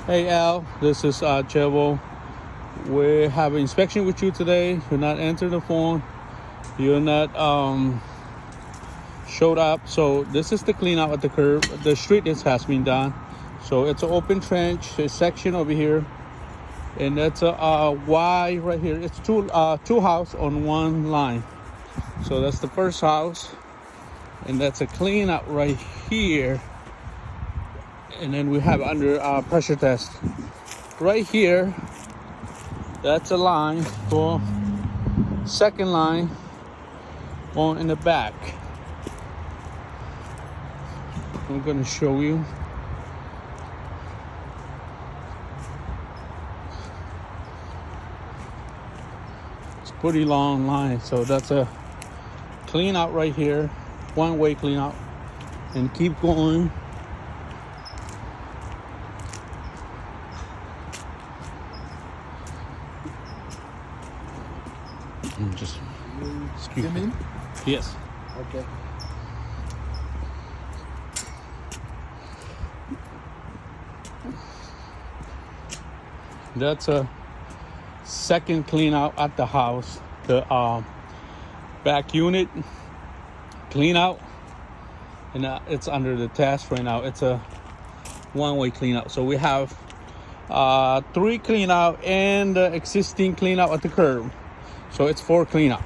Hey Al, this is Chevo. We have an inspection with you today. You're not answering the phone. You're not showed up. So this is the clean out at the curb. The street has been done. So it's an open trench, a section over here, and that's a Y right here. It's two house on one line. So that's the first house, and that's a clean out right here. And then we have under pressure test right here. That's a line for second line on in the back. I'm going to show you. It's pretty long line, so that's a clean out right here, one way clean out, and keep going. Just excuse me. Yes. Okay. That's a second clean out at the house. The back unit clean out, and it's under the test right now. It's a one-way clean out. So we have 3 clean out and the existing clean out at the curb. So it's 4 clean out.